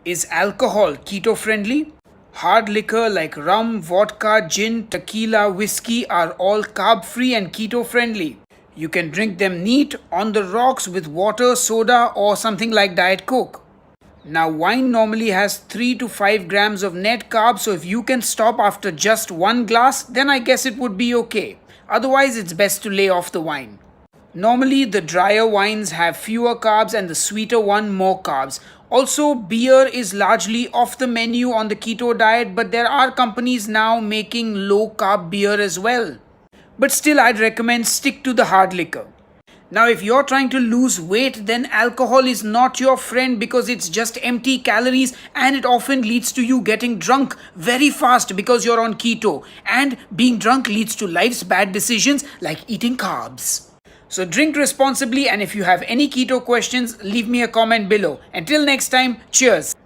Is alcohol keto friendly? Hard liquor like rum, vodka, gin, tequila, whiskey are all carb free and keto friendly. You can drink them neat, on the rocks with water, soda, or something like Diet Coke. Now, wine normally has 3 to 5 grams of net carbs, so if you can stop after just one glass, then I guess it would be okay. Otherwise, it's best to lay off the wine. Normally, the drier wines have fewer carbs and the sweeter one more carbs. Also, beer is largely off the menu on the keto diet, but there are companies now making low carb beer as well. But still, I'd recommend stick to the hard liquor. Now, if you're trying to lose weight, then alcohol is not your friend because it's just empty calories and it often leads to you getting drunk very fast because you're on keto. And being drunk leads to life's bad decisions like eating carbs. So drink responsibly, and if you have any keto questions, leave me a comment below. Until next time, cheers.